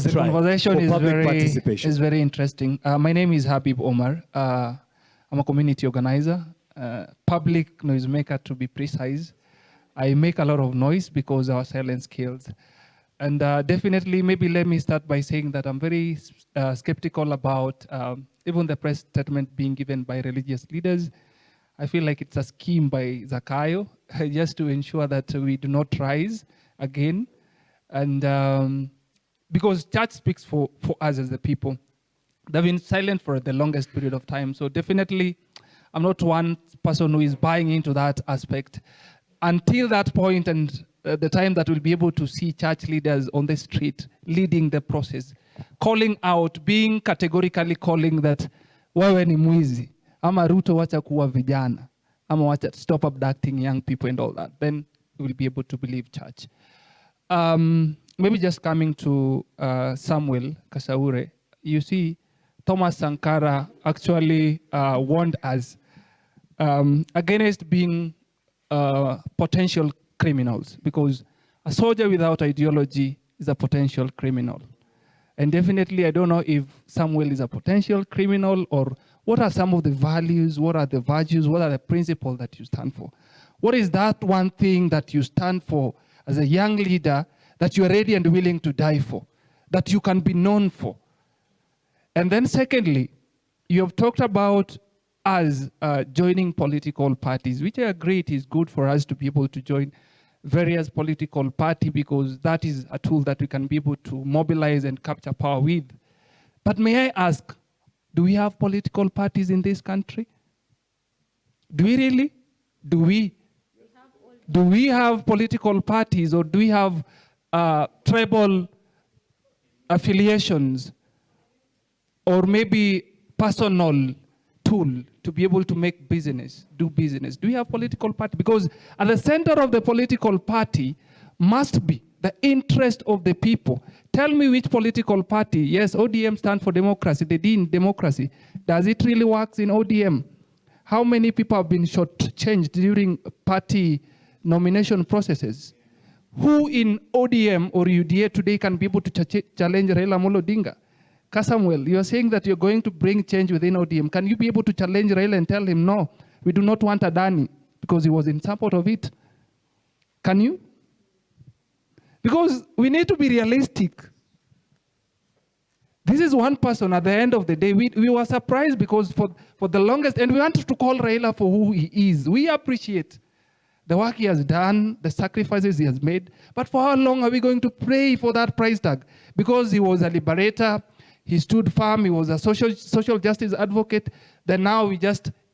the conversation is very interesting. My name is Habib Omar. I'm a community organizer, public noisemaker to be precise. I make a lot of noise because our silence kills. And definitely, maybe let me start by saying that I'm very skeptical about even the press statement being given by religious leaders. I feel like it's a scheme by Zakayo just to ensure that we do not rise again. And because church speaks for us as the people. They've been silent for the longest period of time. So definitely, I'm not one person who is buying into that aspect. Until that point and the time that we'll be able to see church leaders on the street leading the process, calling out, being categorically calling that wewe ni mwizi, ama Ruto wacha kuwa vijana, ama wacha stop abducting young people and all that, then we'll be able to believe church. Maybe just coming to Samuel Kasaure, you see, Thomas Sankara actually warned us against being potential criminals, because a soldier without ideology is a potential criminal. And definitely, I don't know if Samuel is a potential criminal, or what are some of the values, what are the virtues, what are the principles that you stand for? What is that one thing that you stand for as a young leader that you are ready and willing to die for, that you can be known for? And then secondly, you have talked about us joining political parties, which I agree it is good for us to be able to join various political parties, because that is a tool that we can be able to mobilize and capture power with. But may I ask, do we have political parties in this country? Do we really? Do we have political parties, or do we have tribal affiliations, or maybe personal tool to be able to make business, do business? Do we have political party? Because at the center of the political party must be the interest of the people. Tell me which political party, yes, ODM stands for democracy, the D in democracy. Does it really work in ODM? How many people have been shortchanged during party nomination processes? Who in ODM or UDA today can be able to challenge Raila Amolo Odinga? Kasmuel, you are saying that you're going to bring change within ODM. Can you be able to challenge Raila and tell him, no, we do not want Adani, because he was in support of it? Can you? Because we need to be realistic. This is one person at the end of the day. We were surprised because for the longest, and we wanted to call Raila for who he is. We appreciate the work he has done, the sacrifices he has made. But for how long are we going to pray for that price tag? Because he was a liberator, he stood firm, he was a social justice advocate. Then now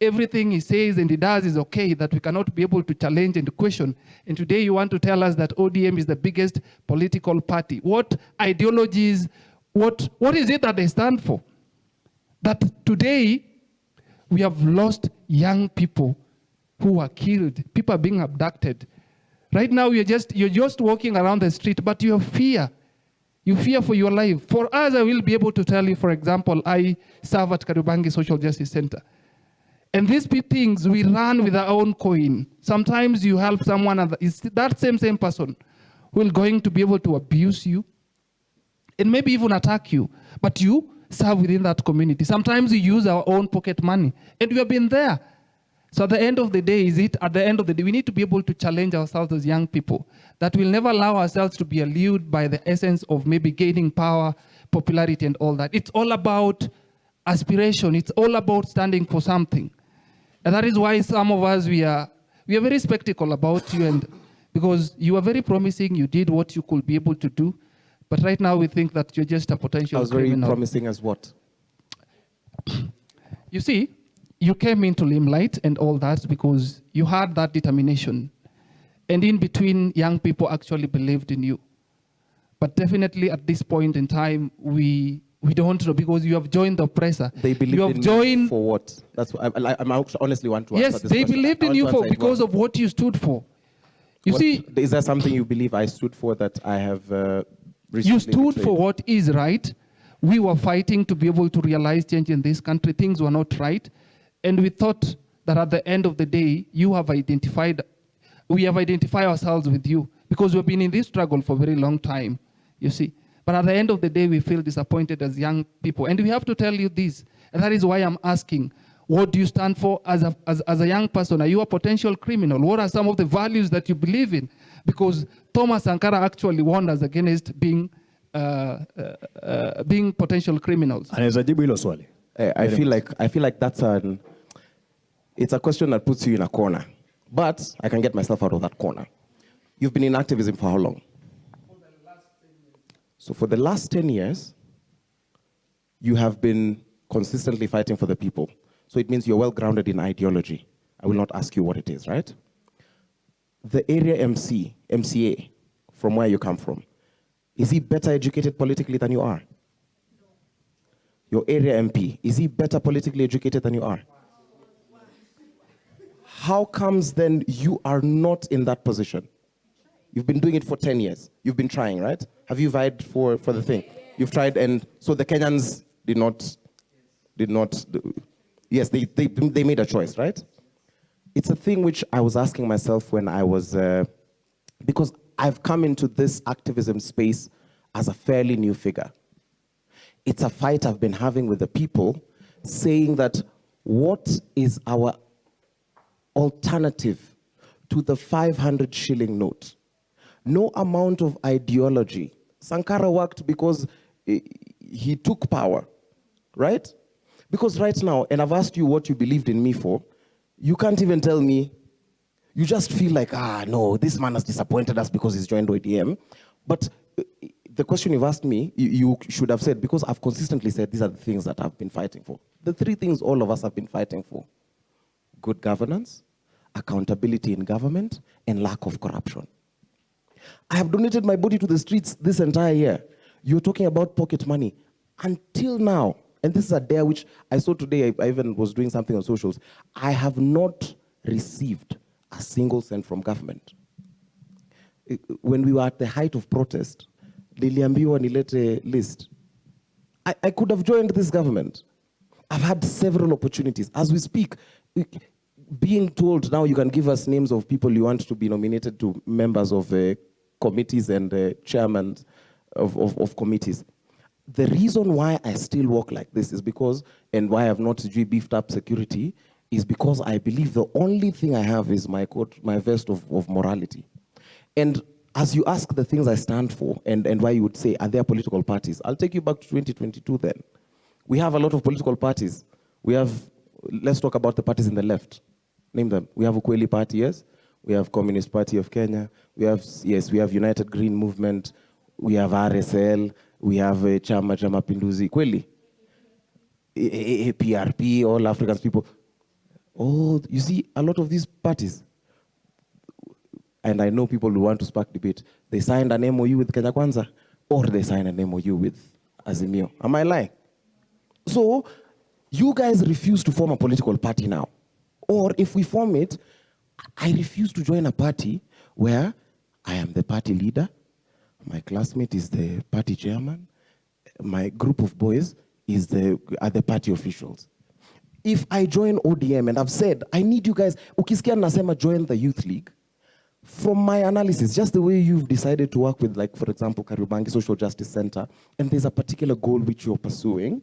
everything he says and he does is okay, that we cannot be able to challenge and question. And today you want to tell us that ODM is the biggest political party. What ideologies, what is it that they stand for? That today we have lost young people who are killed, people are being abducted. Right now you're just walking around the street, but you have fear. You fear for your life. For us, I will be able to tell you, for example, I serve at Kariobangi Social Justice Center. And these things, we run with our own coin. Sometimes you help someone, and it's that same person who is going to be able to abuse you and maybe even attack you. But you serve within that community. Sometimes we use our own pocket money. And we have been there. So at the end of the day, we need to be able to challenge ourselves as young people, that we'll never allow ourselves to be allured by the essence of maybe gaining power, popularity, and all that. It's all about aspiration. It's all about standing for something. And that is why some of us, we are very skeptical about you, and because you are very promising, you did what you could be able to do, but right now we think that you're just a potential criminal. I was very promising as what? You see, you came into limelight and all that because you had that determination. And in between, young people actually believed in you. But definitely at this point in time, we don't know, because you have joined the oppressor. They believed in you for what? That's what I honestly want to answer this question. Yes, they believed in you because of what you stood for. You see, is there something you believe I stood for that I have recently You stood betrayed? For what is right. We were fighting to be able to realize change in this country. Things were not right. And we thought that at the end of the day, we have identified ourselves with you, because we've been in this struggle for a very long time, you see. But at the end of the day, we feel disappointed as young people. And we have to tell you this. And that is why I'm asking, what do you stand for as a young person? Are you a potential criminal? What are some of the values that you believe in? Because Thomas Sankara actually warned us against being potential criminals. I feel like that's it's a question that puts you in a corner. But I can get myself out of that corner. You've been in activism for how long? So for the last 10 years, you have been consistently fighting for the people. So it means you're well grounded in ideology. I will not ask you what it is, right? The area MCA, from where you come from, is he better educated politically than you are? Your area MP, is he better politically educated than you are? How comes then you are not in that position? You've been doing it for 10 years. You've been trying, right? Have you vied for the thing? You've tried, and so the Kenyans did not, yes, they made a choice, right? It's a thing which I was asking myself when I was, because I've come into this activism space as a fairly new figure. It's a fight I've been having with the people, saying that what is our alternative to the 500 shilling note? No amount of ideology. Sankara worked because he took power, right? Because right now, and I've asked you what you believed in me for, you can't even tell me. You just feel like, no, this man has disappointed us because he's joined ODM. But the question you've asked me, you should have said, because I've consistently said these are the things that I've been fighting for. The three things all of us have been fighting for: good governance, accountability in government, and lack of corruption. I have donated my body to the streets this entire year. You're talking about pocket money. Until now, and this is a dare which I saw today, I even was doing something on socials, I have not received a single cent from government. When we were at the height of protest, niliambiwa nilete list. I could have joined this government. I've had several opportunities. As we speak, being told now you can give us names of people you want to be nominated to members of committees and chairmen of committees. The reason why I still walk like this is because, and why I've not beefed up security, is because I believe the only thing I have is my coat, my vest of morality. And as you ask the things I stand for, and why you would say, are there political parties? I'll take you back to 2022 then. We have a lot of political parties. We have, let's talk about the parties in the left. Name them. We have Ukweli Party, yes. We have Communist Party of Kenya. We have, yes, we have United Green Movement. We have RSL. We have Chama cha Mapinduzi. Kweli? PRP, All African People. Oh, you see, a lot of these parties, and I know people who want to spark debate, they signed an MOU with Kenya Kwanza, or they signed an MOU with Azimio. Am I lying? So, you guys refuse to form a political party now. Or if we form it, I refuse to join a party where I am the party leader, my classmate is the party chairman, my group of boys are the party officials. If I join ODM, and I've said, I need you guys, ukisikia nasema join the youth league, from my analysis, just the way you've decided to work with, like, for example, Kariobangi Social Justice Center, and there's a particular goal which you're pursuing,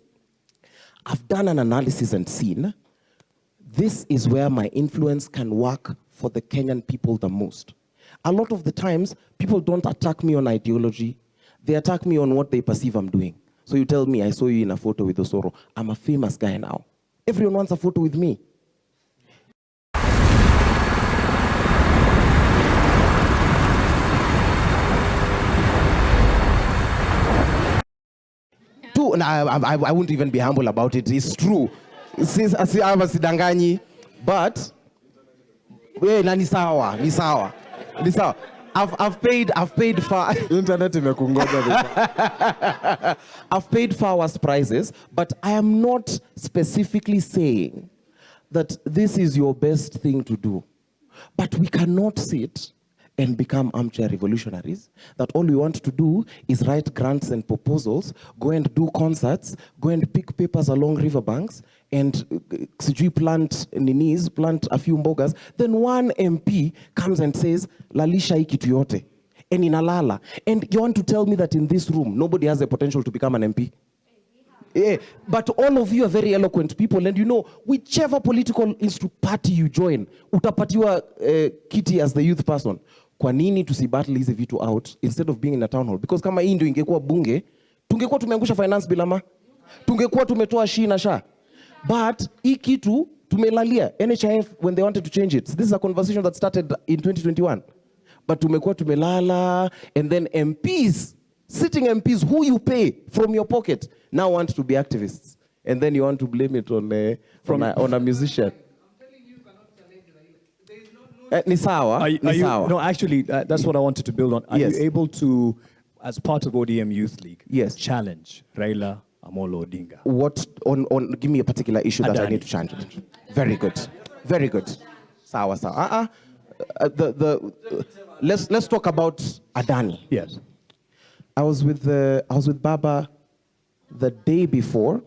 I've done an analysis and seen, this is where my influence can work for the Kenyan people the most. A lot of the times, people don't attack me on ideology, they attack me on what they perceive I'm doing. So you tell me, I saw you in a photo with Osoro, I'm a famous guy now. Everyone wants a photo with me. And I wouldn't even be humble about it. It's true. Since I was sidanganyi, but ni sawa. I've paid far. Internet I've paid far worse prices, but I am not specifically saying that this is your best thing to do. But we cannot sit and become armchair revolutionaries, that all we want to do is write grants and proposals, go and do concerts, go and pick papers along riverbanks, and plant a few mbogas. Then one MP comes and says, lalisha hii kitu yote. and inalala. And you want to tell me that in this room, nobody has the potential to become an MP? Yeah, but all of you are very eloquent people, and you know, whichever political party you join, utapatiwa kiti as the youth person. Kwa nini tusibattle hizi vitu out instead of being in a town hall? Because kama hii ndio ingekuwa bunge, tungekuwa tumeangusha finance bilama, tungekuwa tumetoa shi na sha. But hii kitu tumelalia. NHIF, when they wanted to change it, this is a conversation that started in 2021. But tumekuwa tumelala, and then MPs, sitting MPs who you pay from your pocket, now want to be activists. And then you want to blame it on a musician. No, actually, that's what I wanted to build on. Are you able to, as part of ODM Youth League, challenge Raila Amolo Odinga? What give me a particular issue that I need to challenge. Very good, very good. Sawa sawa. Let's talk about Adani. Yes. I was with Baba the day before.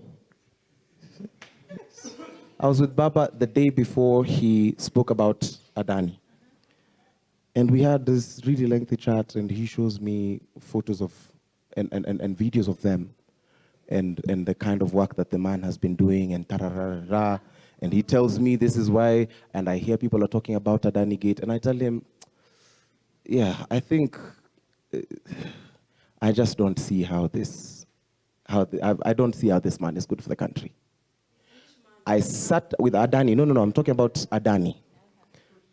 I was with Baba the day before he spoke about Adani. And we had this really lengthy chat, and he shows me photos of and videos of them and the kind of work that the man has been doing, and tararara. And he tells me this is why, and I hear people are talking about Adani Gate, and I tell him, yeah, I think I just don't see I don't see how this man is good for the country. I sat with Adani. No, I'm talking about Adani.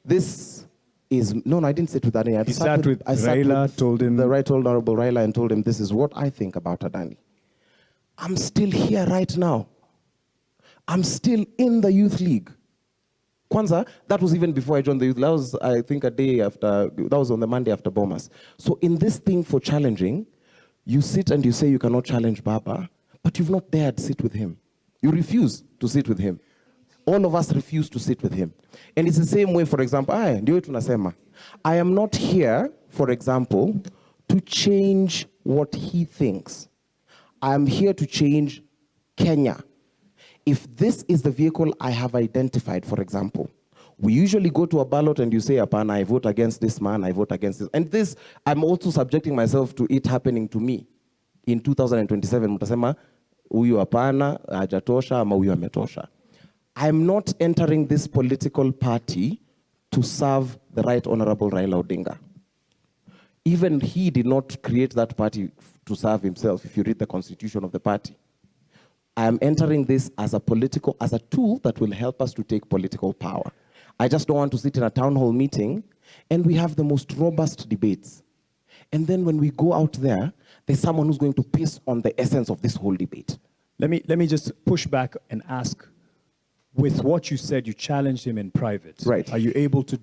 This is, no, I didn't sit with Adani. He sat with Raila, told him. The Right Honorable Raila, and told him, this is what I think about Adani. I'm still here right now. I'm still in the Youth League. Kwanza, that was even before I joined the Youth League. That was, I think, a day after, that was on the Monday after Bomas. So in this thing for challenging, you sit and you say you cannot challenge Baba, but you've not dared sit with him. You refuse to sit with him. All of us refuse to sit with him. And it's the same way, for example, I am not here, for example, to change what he thinks. I am here to change Kenya. If this is the vehicle I have identified, for example, we usually go to a ballot and you say, Apana, I vote against this man, I vote against this. And this, I'm also subjecting myself to it happening to me. In 2027, mutasema, huyu apana, hajatosha, ama huyu ametosha. I'm not entering this political party to serve the Right Honorable Raila Odinga. Even he did not create that party to serve himself, if you read the constitution of the party. I am entering this as a tool that will help us to take political power. I just don't want to sit in a town hall meeting and we have the most robust debates. And then when we go out there, there's someone who's going to piss on the essence of this whole debate. Let me just push back and ask, with what you said, you challenged him in private. Right. Are you able to